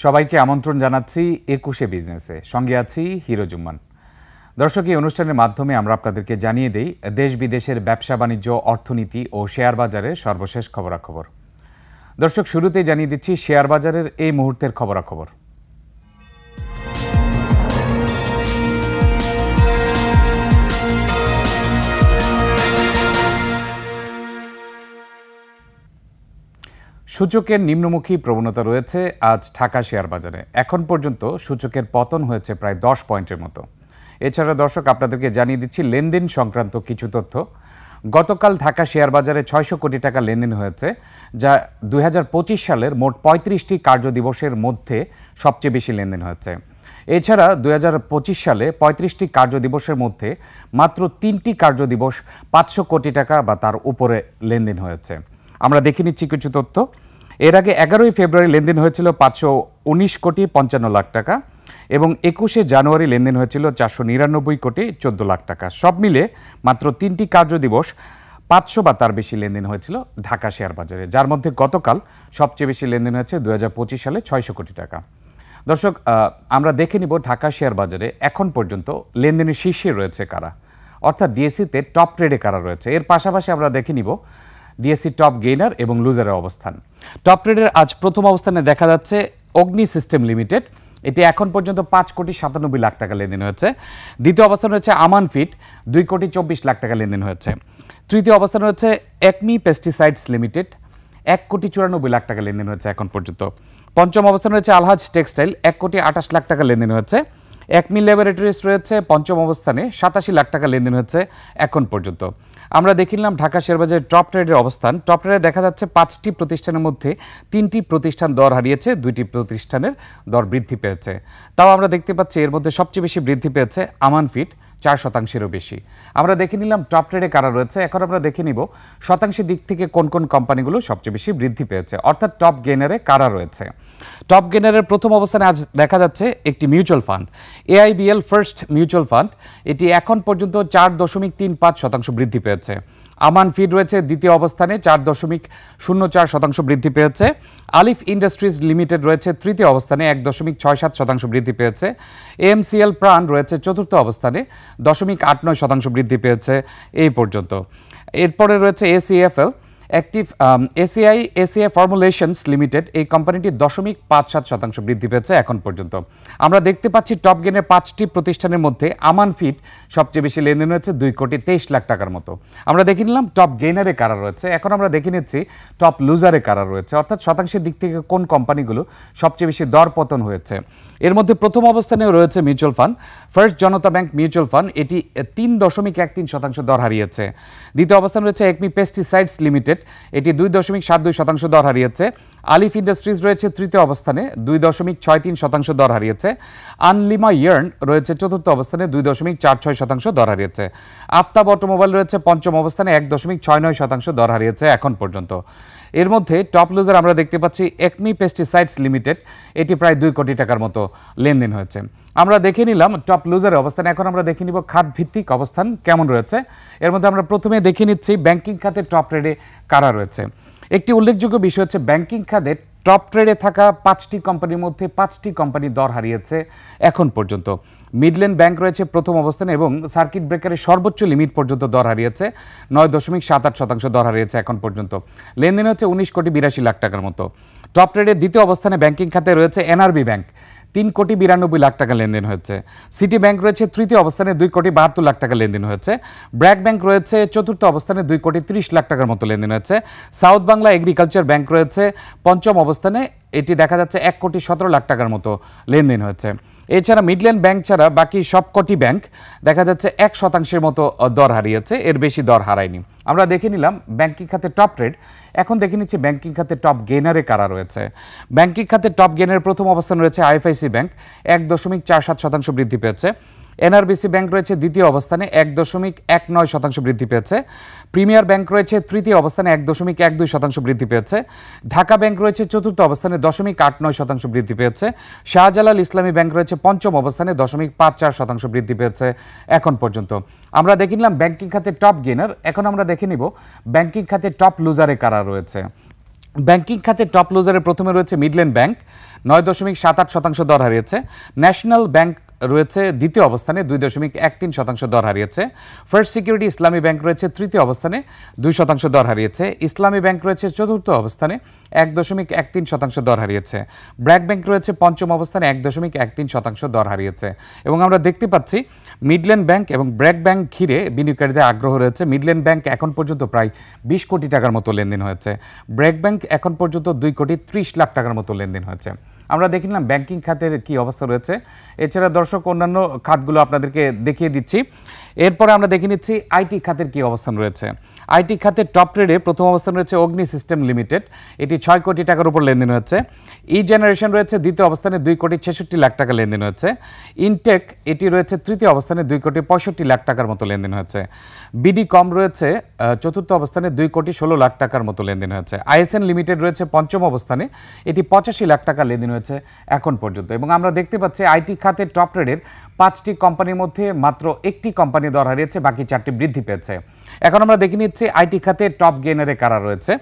সবাইকে আমন্ত্রণ জানাচ্ছি ২১শে বিজনেসে, সঙ্গে আছি হিরো জুম্মান। দর্শক, এই অনুষ্ঠানের মাধ্যমে আমরা আপনাদেরকে জানিয়ে দেই দেশ বিদেশের ব্যবসা বাণিজ্য, অর্থনীতি ও শেয়ার বাজারের সর্বশেষ খবরাখবর। দর্শক, শুরুতেই জানিয়ে দিচ্ছি শেয়ার বাজারের এই মুহূর্তের খবরাখবর। সূচকের নিম্নমুখী প্রবণতা রয়েছে আজ ঢাকা শেয়ার বাজারে। এখন পর্যন্ত সূচকের পতন হয়েছে প্রায় 10 পয়েন্টের মতো। এছাড়া দর্শক, আপনাদেরকে জানিয়ে দিচ্ছি লেনদেন সংক্রান্ত কিছু তথ্য। গতকাল ঢাকা শেয়ার বাজারে 600 কোটি টাকা লেনদেন হয়েছে, যা 2025 সালের মোট 35টি কার্যদিবসের মধ্যে সবচেয়ে বেশি লেনদেন হয়েছে। এছাড়া 2025 সালে 35টি কার্যদিবসের মধ্যে মাত্র 3টি কার্যদিবস 500 কোটি টাকা বা তার উপরে লেনদেন হয়েছে। আমরা দেখে নিচ্ছি কিছু তথ্য। এর আগে 11ই ফেব্রুয়ারি লেনদেন হয়েছিল 519 কোটি 55 লাখ টাকা এবং 21শে জানুয়ারি লেনদেন হয়েছিল 499 কোটি 14 লাখ টাকা। সব মিলে মাত্র 3টি কার্যদিবস 500 বা তার বেশি লেনদেন হয়েছিল ঢাকা শেয়ার বাজারে, যার মধ্যে গতকাল সবচেয়ে বেশি লেনদেন হয়েছে 2025 সালে 600 কোটি টাকা। দর্শক, আমরা দেখে নিব ঢাকা শেয়ার বাজারে এখন পর্যন্ত লেনদেনের শীর্ষে রয়েছে কারা, অর্থাৎ ডিএসসিতে টপ ট্রেডে কারা রয়েছে। এর পাশাপাশি আমরা দেখে নিব ডিএসসি টপ গেইনার এবং লুজারের অবস্থান। টপ ট্রেডের আজ প্রথম অবস্থানে দেখা যাচ্ছে অগ্নি সিস্টেম লিমিটেড, এটি এখন পর্যন্ত 5 কোটি 97 লাখ টাকা লেনদেন হয়েছে। দ্বিতীয় অবস্থান রয়েছে আমান ফিড, 2 কোটি 24 লাখ টাকা লেনদেন হয়েছে। তৃতীয় অবস্থান রয়েছে একমি পেস্টিসাইডস লিমিটেড, 1 কোটি 94 লাখ টাকা লেনদেন হয়েছে এখন পর্যন্ত। পঞ্চম অবস্থান রয়েছে আলহাজ টেক্সটাইল, 1 কোটি 28 লাখ টাকা লেনদেন হয়েছে। একমি ল্যাবরেটরিজ রয়েছে পঞ্চম অবস্থানে, 87 লাখ টাকা লেনদেন হয়েছে এখন পর্যন্ত। আমরা দেখে নিলাম ঢাকা শেয়ারবাজারের টপ ট্রেডের অবস্থান। টপ ট্রেডে দেখা যাচ্ছে 5টি প্রতিষ্ঠানের মধ্যে 3টি প্রতিষ্ঠান দর হারিয়েছে, 2টি প্রতিষ্ঠানের দর বৃদ্ধি পেয়েছে। তাও আমরা দেখতে পাচ্ছি এর মধ্যে সবচেয়ে বেশি বৃদ্ধি পেয়েছে আমান ফিড, 4%-এরও বেশি। আমরা দেখে নিলাম টপ ট্রেডে কারা রয়েছে। এখন আমরা দেখে নিব শতাংশের দিক থেকে কোন কোন কোম্পানিগুলো সবচেয়ে বেশি বৃদ্ধি পেয়েছে, অর্থাৎ টপ গেইনারে কারা রয়েছে। টপ গেইনারের প্রথম অবস্থানে আজ দেখা যাচ্ছে একটি mutual fund, AIBL first mutual fund, এটি এখন পর্যন্ত 4.35% বৃদ্ধি পেয়েছে। আমান ফিড রয়েছে দ্বিতীয় অবস্থানে, 4.04% বৃদ্ধি পেয়েছে। আলিফ ইন্ডাস্ট্রিজ লিমিটেড রয়েছে তৃতীয় অবস্থানে, 1.67% বৃদ্ধি পেয়েছে। AMCL প্রাণ রয়েছে চতুর্থ অবস্থানে, 0.89% বৃদ্ধি পেয়েছে এই পর্যন্ত। এরপরে রয়েছে ACFL অ্যাক্টিভ, এসিআই ফর্মুলেশনস লিমিটেড, এই কোম্পানিটি 0.57% বৃদ্ধি পেয়েছে এখন পর্যন্ত। আমরা দেখতে পাচ্ছি টপ গেইনের 5টি প্রতিষ্ঠানের মধ্যে আমান ফিড সবচেয়ে বেশি লেনদেন হয়েছে 2 কোটি 23 লাখ টাকার মতো। আমরা দেখে নিলাম টপ গেইনারে কারা রয়েছে। এখন আমরা দেখে নিচ্ছি টপ লুজারে কারা রয়েছে, অর্থাৎ শতাংশের দিক থেকে কোন কোম্পানিগুলো সবচেয়ে বেশি দর পতন হয়েছে। এর মধ্যে প্রথম অবস্থানেও রয়েছে মিউচুয়াল ফান্ড ফার্স্ট জনতা ব্যাংক মিউচুয়াল ফান্ড, এটি 3.13% দর হারিয়েছে। দ্বিতীয় অবস্থানে রয়েছে একমি পেস্টিসাইডস লিমিটেড, এটি 2.72% দর হারিয়েছে। আলিফ ইন্ডাস্ট্রিজ রয়েছে তৃতীয় অবস্থানে, 2.63% দর হারিয়েছে। আনলিমা ইয়ার্ন রয়েছে চতুর্থ অবস্থানে, 2.46% দর হারিয়েছে। আফতাব অটোমোবাইল রয়েছে পঞ্চম অবস্থানে, 1.69% দর হারিয়েছে এখন পর্যন্ত। এর মধ্যে টপ লুজার আমরা দেখতে পাচ্ছি একমি পেস্টিসাইডস লিমিটেড, এটি প্রায় 2 কোটি টাকার মতো লেনদেন হয়েছে। আমরা দেখে নিলাম টপ লুজারের অবস্থান। এখন আমরা দেখে নিব খাত ভিত্তিক অবস্থান কেমন রয়েছে। এর মধ্যে আমরা প্রথমে দেখে নিচ্ছি ব্যাংকিং খাতের টপ ট্রেডে কারা রয়েছে। একটি উল্লেখযোগ্য বিষয় হচ্ছে ব্যাংকিং খাতের টপ ট্রেডে থাকা 5টি কোম্পানির মধ্যে 5টি কোম্পানি দর হারিয়েছে এখন পর্যন্ত। মিডল্যান্ড ব্যাংক রয়েছে প্রথম অবস্থানে এবং সার্কিট ব্রেকারের সর্বোচ্চ লিমিট পর্যন্ত দর হারিয়েছে, 9.78% দর হারিয়েছে এখন পর্যন্ত। লেনদেন হচ্ছে 19 কোটি 82 লাখ টাকার মতো। টপ ট্রেডের দ্বিতীয় অবস্থানে ব্যাংকিং খাতে রয়েছে এনআরবি ব্যাংক, 3 কোটি 92 লাখ টাকা লেনদেন হয়েছে। সিটি ব্যাংক রয়েছে তৃতীয় অবস্থানে, 2 কোটি 72 লাখ টাকা লেনদেন হয়েছে। ব্র্যাক ব্যাংক রয়েছে চতুর্থ অবস্থানে, 2 কোটি 30 লাখ টাকার মতো লেনদেন হয়েছে। সাউথ বাংলা এগ্রিকালচার ব্যাংক রয়েছে পঞ্চম অবস্থানে, এটি দেখা যাচ্ছে 1 কোটি 17 লাখ টাকার মতো লেনদেন হয়েছে। এছাড়া মিডল্যান্ড ব্যাংক ছাড়া বাকি সবকটি ব্যাংক দেখা যাচ্ছে 1% মতো দর হারিয়েছে, এর বেশি দর হারায়নি। আমরা দেখে নিলাম ব্যাংকিং খাতে টপ ট্রেড। এখন দেখে নিচ্ছি ব্যাংকিং খাতে টপ গেইনারে কারা রয়েছে। ব্যাংকিং খাতে টপ গেইনারের প্রথম অবস্থান রয়েছে আইএফআইসি ব্যাংক, 1.47% বৃদ্ধি পেয়েছে। এনআরবিসি ব্যাংক রয়েছে দ্বিতীয় অবস্থানে, 1.19% বৃদ্ধি পেয়েছে। প্রিমিয়ার ব্যাংক রয়েছে তৃতীয় অবস্থানে, 1.12% বৃদ্ধি পেয়েছে। ঢাকা ব্যাংক রয়েছে চতুর্থ অবস্থানে, 0.89% বৃদ্ধি পেয়েছে। শাহজালাল ইসলামী ব্যাংক রয়েছে পঞ্চম অবস্থানে, 0.54% বৃদ্ধি পেয়েছে এখন পর্যন্ত। আমরা দেখে নিলাম ব্যাংকিং খাতে টপ গেইনার। এখন আমরা দেখে নিব ব্যাংকিং খাতে টপ লুজারে কারা রয়েছে। ব্যাংকিং খাতে টপ লুজারে প্রথমে রয়েছে মিডল্যান্ড ব্যাংক 9.78% দর হারিয়েছে। ন্যাশনাল ব্যাংক রয়েছে দ্বিতীয় অবস্থানে 2.13% দর হারিয়েছে। ফার্স্ট সিকিউরিটি ইসলামী ব্যাংক রয়েছে তৃতীয় অবস্থানে 2% দর হারিয়েছে। ইসলামী ব্যাংক রয়েছে চতুর্থ অবস্থানে 1.13% দর হারিয়েছে। ব্র্যাক ব্যাংক রয়েছে পঞ্চম অবস্থানে 1.13% দর হারিয়েছে। এবং আমরা দেখতে পাচ্ছি মিডল্যান্ড ব্যাংক এবং ব্র্যাক ব্যাংক ঘিরে বিনিয়োগকারীদের আগ্রহ রয়েছে। মিডল্যান্ড ব্যাংক এখন পর্যন্ত প্রায় 20 কোটি টাকার মতো লেনদেন হয়েছে। ব্র্যাক ব্যাংক এখন পর্যন্ত 2,30,00,000 টাকার মতো লেনদেন হয়েছে। আমরা দেখে নিলাম ব্যাংকিং খাতের কি অবস্থা রয়েছে। এছাড়া দর্শক অন্যান্য খাতগুলো আপনাদেরকে দেখিয়ে দিচ্ছি। এরপরে আমরা দেখে নিচ্ছি আইটি খাতের কি অবস্থান রয়েছে। আইটি খাতের টপ ট্রেডে প্রথম অবস্থান রয়েছে অগ্নি সিস্টেম লিমিটেড, এটি 6 কোটি টাকার উপর লেনদেন হচ্ছে। ই জেনারেশন রয়েছে দ্বিতীয় অবস্থানে 2,66,00,000 টাকা লেনদেন হচ্ছে। ইনটেক এটি রয়েছে তৃতীয় অবস্থানে 2,65,00,000 টাকার মতো লেনদেন হচ্ছে। বিডি কম রয়েছে চতুর্থ অবস্থানে 2,16,00,000 টাকার মতো লেনদেন হচ্ছে। আইএসএন লিমিটেড রয়েছে পঞ্চম অবস্থানে, এটি 85,00,000 টাকা লেনদেন হয়েছে এখন পর্যন্ত। এবং আমরা দেখতে পাচ্ছি আইটি খাতের টপ ট্রেডের 5টি কোম্পানির মধ্যে মাত্র একটি কোম্পানি দর হারিয়েছে, বাকি 4টি বৃদ্ধি পেয়েছে। এখন আমরা দেখে নিচ্ছি আইটি খাতে টপ গেইনারে কারা রয়েছে।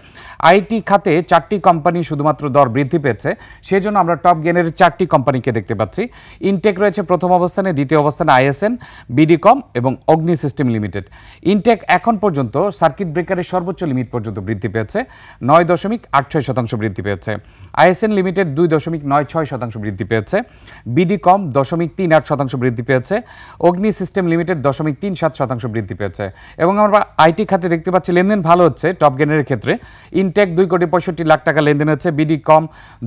আইটি খাতে 4টি কোম্পানি শুধুমাত্র দর বৃদ্ধি পেয়েছে, সেজন্য আমরা টপ গেইনারের 4টি কোম্পানিকে দেখতে পাচ্ছি। ইনটেক রয়েছে প্রথম অবস্থানে, দ্বিতীয় অবস্থানে আইএসএন, বিডিকম এবং অগ্নি সিস্টেম লিমিটেড। ইনটেক এখন পর্যন্ত সার্কিট ব্রেকারের সর্বোচ্চ লিমিট পর্যন্ত বৃদ্ধি পেয়েছে, 9.86% বৃদ্ধি পেয়েছে। আইএসএন লিমিটেড 2.96% বৃদ্ধি পেয়েছে। বিডিকম 0.38% বৃদ্ধি পেয়েছে। অগ্নি সিস্টেম লিমিটেড 0.37% বৃদ্ধি পেয়েছে। এবং আমরা আইটি খাতে দেখতে পাচ্ছি লেনদেন ভালো হচ্ছে টপ গেইনারের ক্ষেত্রে। ইনটেক 2,65,00,000 টাকা লেনদেন হচ্ছে। বিডিকম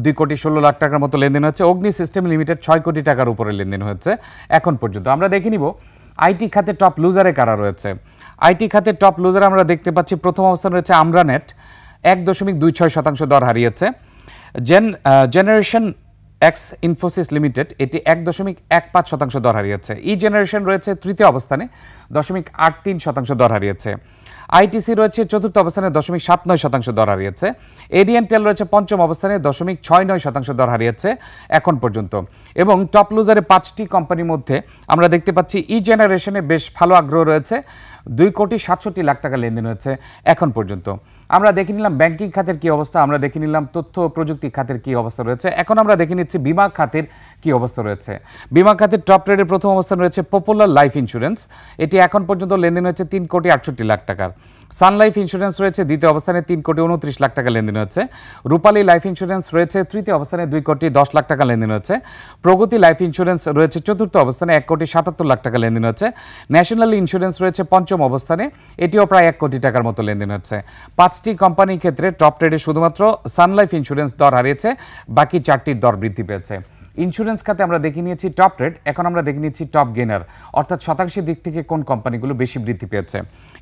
2,16,00,000 টাকার মতো লেনদেন হচ্ছে। অগ্নি সিস্টেম লিমিটেড 6 কোটি টাকার উপরে লেনদেন হচ্ছে এখন পর্যন্ত। আমরা দেখে নিব আইটি খাতে টপ লুজারে কারা রয়েছে। আইটি খাতে টপ লুজারে আমরা দেখতে পাচ্ছি প্রথম অবস্থান রয়েছে আমরানেট, 1.26% দর হারিয়েছে। জেনারেশন এক্স ইনফোসিস লিমিটেড এটি 1.15% দর হারিয়েছে। ই জেনারেশন রয়েছে তৃতীয় অবস্থানে, 0.83% দর হারিয়েছে। আইটিসি রয়েছে চতুর্থ অবস্থানে, 0.79% দর হারিয়েছে। এডিএনটেল রয়েছে পঞ্চম অবস্থানে, 0.69% দর হারিয়েছে এখন পর্যন্ত। এবং টপ লুজারে 5টি কোম্পানির মধ্যে আমরা দেখতে পাচ্ছি ই জেনারেশনে বেশ ভালো আগ্রহ রয়েছে, 2,67,00,000 টাকা লেনদেন হয়েছে এখন পর্যন্ত। আমরা দেখে নিলাম ব্যাংকিং খাতের কি অবস্থা, আমরা দেখে নিলাম তথ্য ও প্রযুক্তি খাতের কি অবস্থা রয়েছে। এখন আমরা দেখে নিচ্ছি বিমা খাতের কি অবস্থা রয়েছে। বিমা খাতের টপ ট্রেডের প্রথম অবস্থান রয়েছে পপুলার লাইফ ইন্স্যুরেন্স, এটি এখন পর্যন্ত লেনদেন হয়েছে 3,68,00,000 টাকার। সান লাইফ ইন্স্যুরেন্স রয়েছে দ্বিতীয় অবস্থানে, 3,29,00,000 টাকা লেনদেন হচ্ছে। রূপালী লাইফ ইন্স্যুরেন্স রয়েছে তৃতীয় অবস্থানে, 2,10,00,000 টাকা লেনদেন হচ্ছে। প্রগতি লাইফ ইন্স্যুরেন্স রয়েছে চতুর্থ অবস্থানে, 1,77,00,000 টাকা লেনদেন হচ্ছে। ন্যাশনাল ইন্স্যুরেন্স রয়েছে পঞ্চম অবস্থানে, এটিও প্রায় 1 কোটি টাকার মতো লেনদেন হচ্ছে। 5টি কোম্পানির ক্ষেত্রে টপ ট্রেডে শুধুমাত্র সান লাইফ ইন্স্যুরেন্স দর হারিয়েছে, বাকি 4টির দর বৃদ্ধি পেয়েছে। ইন্স্যুরেন্স খাতে আমরা দেখে নিয়েছি টপ ট্রেড, এখন আমরা দেখে নিচ্ছি টপ গেইনার, অর্থাৎ শতাংশের দিক থেকে কোন কোম্পানিগুলো বেশি বৃদ্ধি পেয়েছে।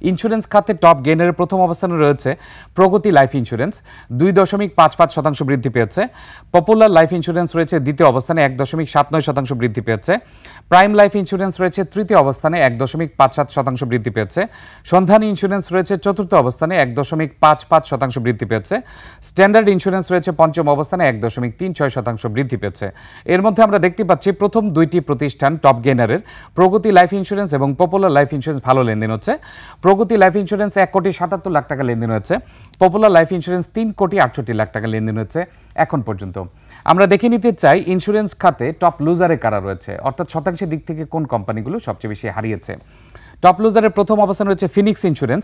ইন্স্যুরেন্স খাতে টপ গেইনারের প্রথম অবস্থানে রয়েছে প্রগতি লাইফ ইন্স্যুরেন্স, 2.55% বৃদ্ধি পেয়েছে। পপুলার লাইফ ইন্স্যুরেন্স রয়েছে দ্বিতীয় অবস্থানে, 1.79% বৃদ্ধি পেয়েছে। প্রাইম লাইফ ইন্স্যুরেন্স রয়েছে তৃতীয় অবস্থানে, 1.57% বৃদ্ধি পেয়েছে। সন্ধানী ইন্স্যুরেন্স রয়েছে চতুর্থ অবস্থানে, 1.55% বৃদ্ধি পেয়েছে। স্ট্যান্ডার্ড ইন্স্যুরেন্স রয়েছে পঞ্চম অবস্থানে, 1.36% বৃদ্ধি পেয়েছে। এর মধ্যে আমরা দেখতে পাচ্ছি প্রথম দুইটি প্রতিষ্ঠান টপ গেইনারের, প্রগতি লাইফ ইন্স্যুরেন্স এবং পপুলার লাইফ ইন্স্যুরেন্স ভালো লেনদেন হচ্ছে। প্রগতি লাইফ ইন্স্যুরেন্স 1,77,00,000 টাকা লেনদেন হয়েছে। পপুলার লাইফ ইন্স্যুরেন্স 3,68,00,000 টাকা লেনদেন হচ্ছে এখন পর্যন্ত। আমরা দেখে নিতে চাই ইন্স্যুরেন্স খাতে টপ লুজারে কারা রয়েছে, অর্থাৎ শতাংশের দিক থেকে কোন কোম্পানিগুলো সবচেয়ে বেশি হারিয়েছে। টপ লুজারের প্রথম অবস্থানে রয়েছে ফিনিক্স ইন্স্যুরেন্স,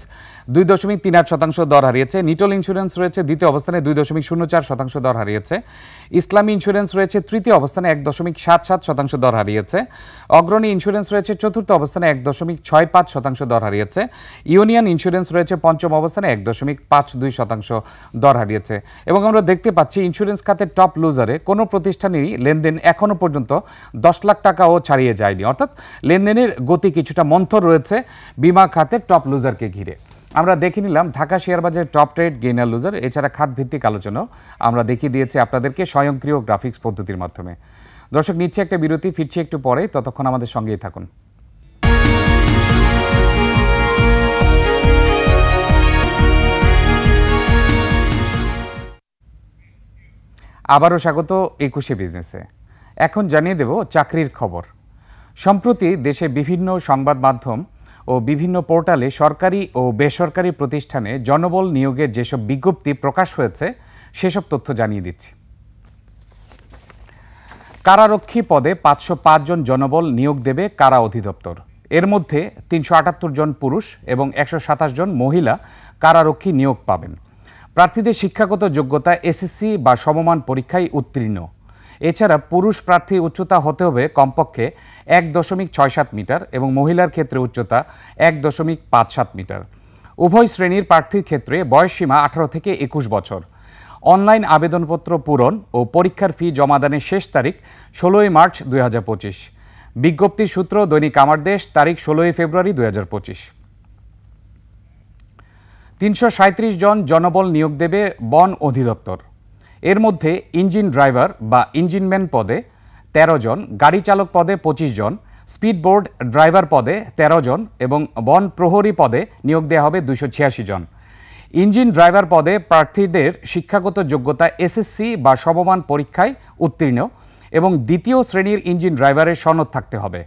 2.38% দর হারিয়েছে। নিটল ইন্স্যুরেন্স রয়েছে দ্বিতীয় অবস্থানে, 2.04% দর হারিয়েছে। ইসলামী ইন্স্যুরেন্স রয়েছে তৃতীয় অবস্থানে, 1.77% দর হারিয়েছে। অগ্রণী ইন্স্যুরেন্স রয়েছে চতুর্থ অবস্থানে, 1.65% দর হারিয়েছে। ইউনিয়ন ইন্স্যুরেন্স রয়েছে পঞ্চম অবস্থানে, 1.52% দর হারিয়েছে। এবং আমরা দেখতে পাচ্ছি ইন্স্যুরেন্স খাতের টপ লুজারে কোনো প্রতিষ্ঠানেরই লেনদেন এখনও পর্যন্ত 10 লাখ টাকাও ছাড়িয়ে যায়নি, অর্থাৎ লেনদেনের গতি কিছুটা মন্থর রয়েছে বিমা খাতের টপ লুজারকে ঘিরে। আমরা দেখে নিলাম ঢাকা শেয়ার বাজারের টপ ট্রেড, গেইনার, লুজার, এছাড়া খাত ভিত্তিক আলোচনাও আমরা দেখিয়ে দিয়েছি আপনাদেরকে স্বয়ংক্রিয় গ্রাফিক্স পদ্ধতির মাধ্যমে। দর্শক, নিচ্ছে একটা বিরতি, ফিরছি একটু পরে, ততক্ষণ আমাদের সঙ্গেই থাকুন। আবারও স্বাগত 21শে বিজনেসে। এখন জানিয়ে দেব চাকরির খবর। সম্প্রতি দেশে বিভিন্ন সংবাদ মাধ্যম ও বিভিন্ন পোর্টালে সরকারি ও বেসরকারি প্রতিষ্ঠানে জনবল নিয়োগের যেসব বিজ্ঞপ্তি প্রকাশ হয়েছে সেসব তথ্য জানিয়ে দিচ্ছি। কারারক্ষী পদে 505 জন জনবল নিয়োগ দেবে কারা অধিদপ্তর। এর মধ্যে 378 জন পুরুষ এবং 127 জন মহিলা কারারক্ষী নিয়োগ পাবেন। প্রার্থীদের শিক্ষাগত যোগ্যতা এসএসসি বা সমমান পরীক্ষায় উত্তীর্ণ। এছাড়া পুরুষ প্রার্থীর উচ্চতা হতে হবে কমপক্ষে 1.67 মিটার এবং মহিলার ক্ষেত্রে উচ্চতা 1.57 মিটার। উভয় শ্রেণীর প্রার্থীর ক্ষেত্রে বয়সসীমা 18 থেকে 21 বছর। অনলাইন আবেদনপত্র পূরণ ও পরীক্ষার ফি জমাদানের শেষ তারিখ 16 মার্চ 2025। বিজ্ঞপ্তির সূত্র দৈনিক আমার দেশ, তারিখ 16 ফেব্রুয়ারি 2025। 337 জন জনবল নিয়োগ দেবে বন অধিদপ্তর। এর মধ্যে ইঞ্জিন ড্রাইভার বা ইঞ্জিনম্যান পদে 13 জন, গাড়ি চালক পদে 25 জন, স্পিডবোট ড্রাইভার পদে 13 জন এবং বন প্রহরী পদে নিয়োগ দেওয়া হবে 286 জন। ইঞ্জিন ড্রাইভার পদে প্রার্থীদের শিক্ষাগত যোগ্যতা এসএসসি বা সমমান পরীক্ষায় উত্তীর্ণ এবং দ্বিতীয় শ্রেণীর ইঞ্জিন ড্রাইভারের সনদ থাকতে হবে।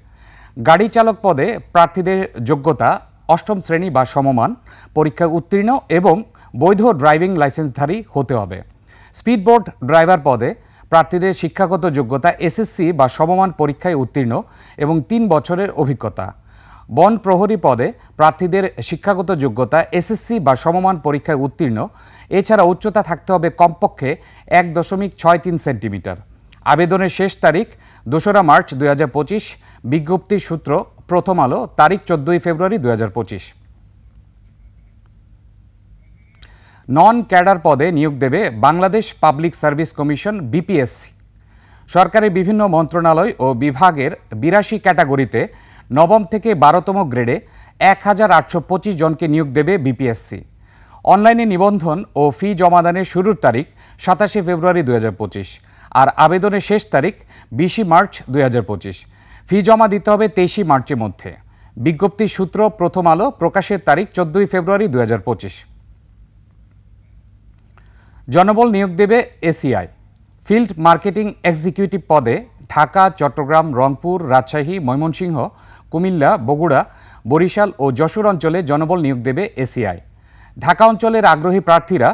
গাড়ি চালক পদে প্রার্থীদের যোগ্যতা অষ্টম শ্রেণী বা সমমান পরীক্ষায় উত্তীর্ণ এবং বৈধ ড্রাইভিং লাইসেন্সধারী হতে হবে। স্পিডবোট ড্রাইভার পদে প্রার্থীদের শিক্ষাগত যোগ্যতা এসএসসি বা সমমান পরীক্ষায় উত্তীর্ণ এবং 3 বছরের অভিজ্ঞতা। বন প্রহরী পদে প্রার্থীদের শিক্ষাগত যোগ্যতা এসএসসি বা সমমান পরীক্ষায় উত্তীর্ণ, এছাড়া উচ্চতা থাকতে হবে কমপক্ষে 1.63 সেন্টিমিটার। আবেদনের শেষ তারিখ 2 মার্চ 2025। বিজ্ঞপ্তির সূত্র প্রথম আলো, তারিখ 14 ফেব্রুয়ারি 2025। নন ক্যাডার পদে নিয়োগ দেবে Bangladesh public service commission BPSC. সরকারের বিভিন্ন মন্ত্রণালয় ও বিভাগের 82 ক্যাটাগরিতে নবম থেকে 12তম গ্রেডে 1825 জনকে নিয়োগ দেবে বিপিএসসি। অনলাইনে নিবন্ধন ও ফি জমাদানের শুরুর তারিখ 27 ফেব্রুয়ারি 2025 আর আবেদনের শেষ তারিখ 20 মার্চ 2025। ফি জমা দিতে হবে 23 মার্চের মধ্যে। বিজ্ঞপ্তির সূত্র প্রথম আলো, প্রকাশের তারিখ 14 ফেব্রুয়ারি 2025। জনবল নিয়োগ দেবে এসিআই। ফিল্ড মার্কেটিং এক্সিকিউটিভ পদে ঢাকা, চট্টগ্রাম, রংপুর, রাজশাহী, ময়মনসিংহ, কুমিল্লা, বগুড়া, বরিশাল ও যশোর অঞ্চলে জনবল নিয়োগ দেবে এসিআই। ঢাকা অঞ্চলের আগ্রহী প্রার্থীরা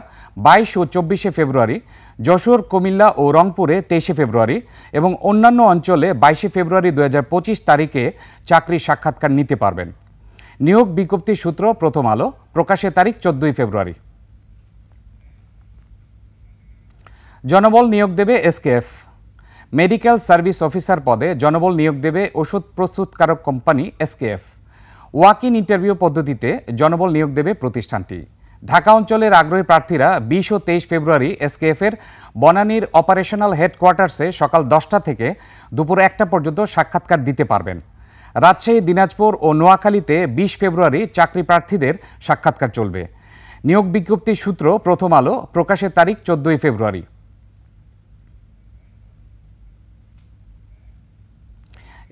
22 ও 24 ফেব্রুয়ারি, যশোর, কুমিল্লা ও রংপুরে 23 ফেব্রুয়ারি এবং অন্যান্য অঞ্চলে 22 ফেব্রুয়ারি 2025 তারিখে চাকরির সাক্ষাৎকার নিতে পারবেন। নিয়োগ বিজ্ঞপ্তির সূত্র প্রথম আলো, প্রকাশের তারিখ 14 ফেব্রুয়ারি। জনবল নিয়োগ দেবে এসকেএফ। মেডিকেল সার্ভিস অফিসার পদে জনবল নিয়োগ দেবে ওষুধ প্রস্তুতকারক company SKF. Walk in interview পদ্ধতিতে জনবল নিয়োগ দেবে প্রতিষ্ঠানটি। ঢাকা অঞ্চলের আগ্রহী প্রার্থীরা 20 ও 23 ফেব্রুয়ারি এসকেএফের বনানীর অপারেশনাল হেডকোয়ার্টার্সে সকাল 10টা থেকে দুপুর 1টা পর্যন্ত সাক্ষাৎকার দিতে পারবেন। রাজশাহী, দিনাজপুর ও নোয়াখালীতে 20 ফেব্রুয়ারি চাকরি প্রার্থীদের সাক্ষাৎকার চলবে। নিয়োগ বিজ্ঞপ্তির সূত্র প্রথম আলো, প্রকাশের তারিখ 14 ফেব্রুয়ারি।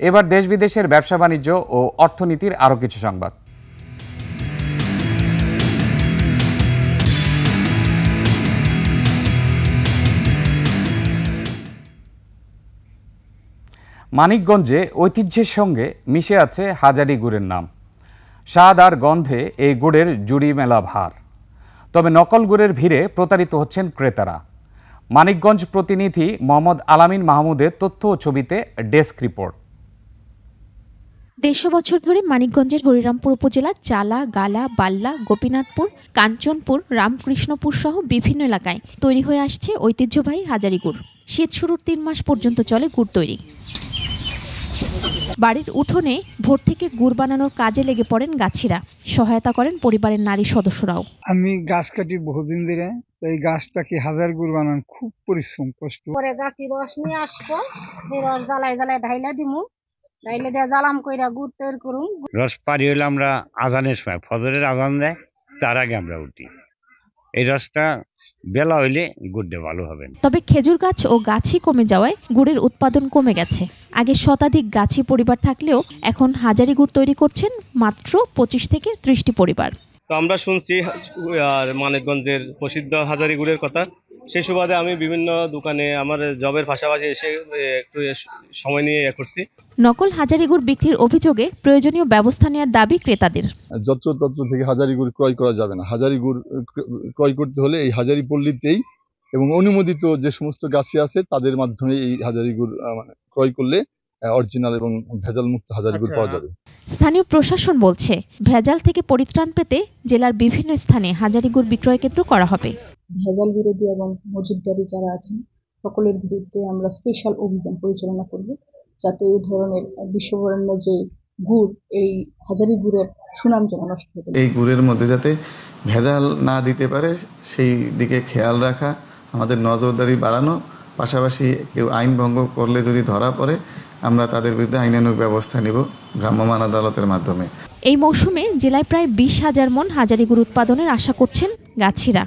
এবার দেশ বিদেশের ব্যবসা বাণিজ্য ও অর্থনীতির আরও কিছু সংবাদ। মানিকগঞ্জে ঐতিহ্যের সঙ্গে মিশে আছে হাজারী গুড়ের নাম। স্বাদ আর গন্ধে এই গুড়ের জুড়ি মেলা ভার। তবে নকল গুড়ের ভিড়ে প্রতারিত হচ্ছেন ক্রেতারা। মানিকগঞ্জ প্রতিনিধি মোহাম্মদ আলামিন মাহমুদের তথ্য ও ছবিতে ডেস্ক রিপোর্ট। 150 বছর ধরে মানিকগঞ্জের হরিরামপুর উপজেলার চালা, গালা, বাল্লা, গোপীনাথপুর, কাঞ্চনপুর, রামকৃষ্ণপুর সহ বিভিন্ন এলাকায় তৈরি হয়ে আসছে ঐতিহ্যবাহী হাজারী গুড়। শীত শুরুর 3 মাস পর্যন্ত চলে গুড় তৈরি। বাড়ির উঠোনে ভোর থেকে গুড় বানানোর কাজে লেগে পড়েন গাছিরা। সহায়তা করেন পরিবারের নারী সদস্যরাও। আমি গাছ কাটি বহুদিন ধরে, এই গাছটাকে হাজার গুড় বানান খুব পরিশ্রম, কষ্ট। পরে গাছি রস নিয়ে আসবো, রস জ্বালাই জ্বালাই ঢাইলা দিমু, ঢাইলে দিয়ে জ্বালাম কইরা গুড় তৈরি করুম। রস পারি হলে আমরা আজানের সময়, ফজরের আজান দেয় তার আগে আমরা উঠি। এই রসটা বেলা হইলে গুড়টা ভালো হবে। তবে খেজুর গাছ ও গাছি কমে যাওয়ায় গুড়ের উৎপাদন কমে গেছে। আগে শতাধিক গাছি পরিবার থাকলেও এখন হাজারী গুড় তৈরি করছেন মাত্র 25 থেকে 30টি পরিবার। তো আমরা শুনছি আর মানিকগঞ্জের প্রসিদ্ধ হাজারী গুড়ের কথা। সেই সুবাদে আমি বিভিন্ন দোকানে আমার জবের পাশাপাশি এসে একটু সময় নিয়ে করছি। নকল হাজারী গুড় বিক্রির অভিযোগে প্রয়োজনীয় ব্যবস্থা নেওয়ার দাবি ক্রেতাদের। যত্রতত্র থেকে হাজারী গুড় ক্রয় করা যাবে না। হাজারী গুড় ক্রয় করতে হলে এই হাজারী পল্লীতেই এবং অনুমোদিত যে সমস্ত গাছি আছে তাদের মাধ্যমে এই হাজারি গুড় ক্রয় করলে অরিজিনাল এবং ভেজাল মুক্ত হাজারি গুড় পাওয়া যাবে। স্থানীয় প্রশাসন বলছে ভেজাল থেকে পরিত্রাণ পেতে জেলার বিভিন্ন স্থানে হাজারি গুড় বিক্রয় কেন্দ্র করা হবে। ভেজাল বিরোধী এবং মজুতদারি যারা আছেন সকলের বিরুদ্ধে আমরা স্পেশাল অভিযান পরিচালনা করব, যাতে এই ধরনের বিশ্ববরেণ্য যে গুড়, এই হাজারি গুড়ের সুনাম যেন নষ্ট হতে পারে। এই গুড়ের মধ্যে যাতে ভেজাল না দিতে পারে সেই দিকে খেয়াল রাখা, আমাদের নজরদারি বাড়ানো, পাশাপাশি কেউ আইন ভঙ্গ করলে যদি ধরা পড়ে আমরা তাদের বিরুদ্ধে আইনানুগ ব্যবস্থা নিব ভ্রাম্যমাণ আদালতের মাধ্যমে। এই মৌসুমে জেলায় প্রায় 20,000 মণ হাজারি গুড় উৎপাদনের আশা করছেন গাছিরা।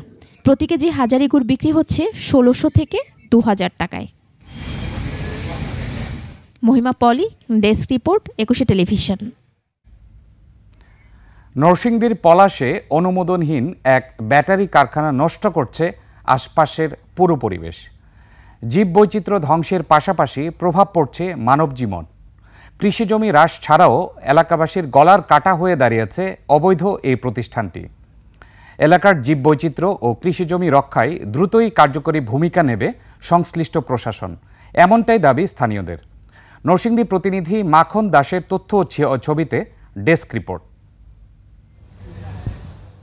প্রতি কেজি হাজারি গুড় বিক্রি হচ্ছে 1600 থেকে 2000 টাকায়। মহিমা পলি, ডেস্ক রিপোর্ট, 21 টেলিভিশন। নরসিংদীর পলাশে অনুমোদনহীন এক ব্যাটারি কারখানা নষ্ট করছে আশপাশের পুরো পরিবেশ। জীববৈচিত্র্য ধ্বংসের পাশাপাশি প্রভাব পড়ছে মানব জীবন। কৃষিজমি হ্রাস ছাড়াও এলাকাবাসীর গলার কাটা হয়ে দাঁড়িয়েছে অবৈধ এই প্রতিষ্ঠানটি। এলাকার জীববৈচিত্র্য ও কৃষিজমি রক্ষায় দ্রুতই কার্যকরী ভূমিকা নেবে সংশ্লিষ্ট প্রশাসন, এমনটাই দাবি স্থানীয়দের। নরসিংদী প্রতিনিধি মাখন দাসের তথ্য ও ছবিতে ডেস্ক রিপোর্ট।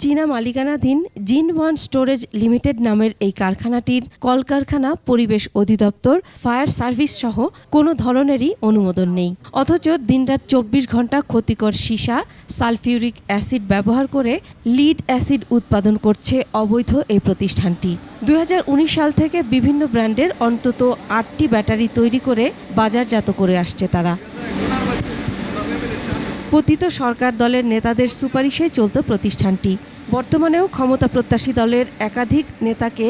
চীনা মালিকানাধীন জিন1 স্টোরেজ লিমিটেড নামের এই কারখানাটির কলকারখানা, পরিবেশ অধিদপ্তর, ফায়ার সার্ভিস সহ কোনো ধরনেরই অনুমোদন নেই। অথচ দিনরাত 24 ঘন্টা ক্ষতিকর সীসা, সালফিউরিক অ্যাসিড ব্যবহার করে লিড অ্যাসিড উৎপাদন করছে অবৈধ এই প্রতিষ্ঠানটি। 2019 সাল থেকে বিভিন্ন ব্র্যান্ডের অন্তত 8টি ব্যাটারি তৈরি করে বাজারজাত করে আসছে তারা। পতিত সরকার দলের নেতাদের সুপারিশে চলত প্রতিষ্ঠানটি। বর্তমানেও ক্ষমতা প্রত্যাশী দলের একাধিক নেতাকে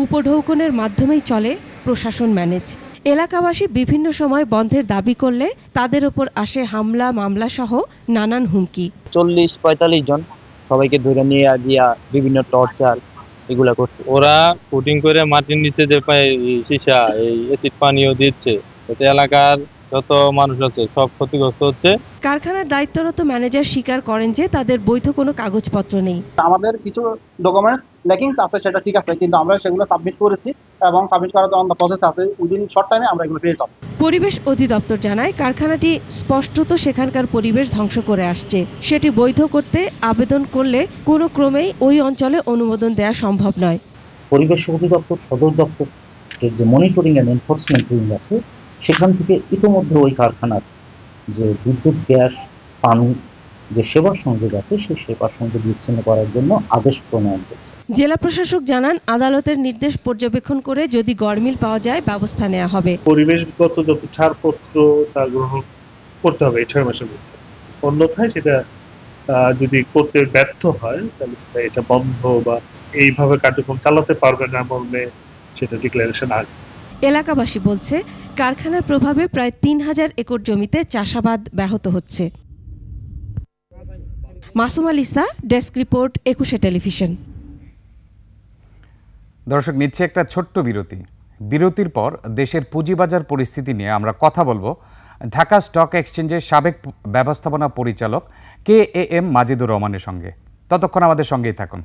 উপঢৌকনের মাধ্যমেই চলে প্রশাসন ম্যানেজ। এলাকাবাসী বিভিন্ন সময় বন্ধের দাবি করলে তাদের ওপর আসে হামলা, মামলা সহ নানান হুমকি। 40-45 জন সবাইকে ধরে নিয়ে গিয়া বিভিন্ন টর্চার এগুলা করছে। ওরা কোটিং করে মাটির নিচে যে সীসা, এই অ্যাসিড পানিও দিচ্ছে, এতে এলাকার যত মানুষ আছে সব ক্ষতিগ্রস্ত হচ্ছে। কারখানার দায়িত্বরত ম্যানেজার স্বীকার করেন যে তাদের বৈধ কোনো কাগজপত্র নেই। আমাদের কিছু ডকুমেন্টস ল্যাকিংস আছে, সেটা ঠিক আছে, কিন্তু আমরা সেগুলো সাবমিট করেছি এবং সাবমিট করার অন দ্য প্রসেস আছে। উইদিন শর্ট টাইমে আমরা এগুলো পেয়ে যাব। পরিবেশ অধিদপ্তর জানায় কারখানাটি স্পষ্টত সেখানকার পরিবেশ ধ্বংস করে আসছে। সেটি বৈধ করতে আবেদন করলে কোনো ক্রমেই ওই অঞ্চলে অনুমোদন দেওয়া সম্ভব নয়। পরিবেশ অধিদপ্তর সদর দপ্তরের যে মনিটরিং অ্যান্ড এনফোর্সমেন্ট উইং আছে, সেখান থেকে ইতোমধ্যে ওই কারখানার যে বিদ্যুৎ, গ্যাস, পানি যে সেবা সংযোগ আছে সেই সেবা সংযোগ বিচ্ছিন্ন করার জন্য আদেশ প্রণয়ন করছে। জেলা প্রশাসক জানান আদালতের নির্দেশ পর্যবেক্ষণ করে যদি গড়মিল পাওয়া যায় ব্যবস্থা নেওয়া হবে। পরিবেশগত যত ছাড়পত্র তা গ্রহণ করতে হবে 6 মাসের মধ্যে, অন্যথায় সেটা যদি করতে ব্যর্থ হয় তাহলে এটা বন্ধ বা এইভাবে কার্যক্রম চালাতে পারবে না মর্মে সেটা ডিক্লারেশন আসবে। এলাকাবাসী বলছে কারখানার প্রভাবে প্রায় 3000 একর জমিতে চাষাবাদ ব্যাহত হচ্ছে। Masum আলিসা, desk report, 21 television. দর্শক, নিচ্ছে একটা ছোট্ট বিরতি। বিরতির পর দেশের পুঁজিবাজার পরিস্থিতি নিয়ে আমরা কথা বলবো ঢাকা স্টক এক্সচেঞ্জের সাবেক ব্যবস্থাপনা পরিচালক KAM মাজিদুর রহমানের সঙ্গে। ততক্ষণ আমাদের সঙ্গেই থাকুন।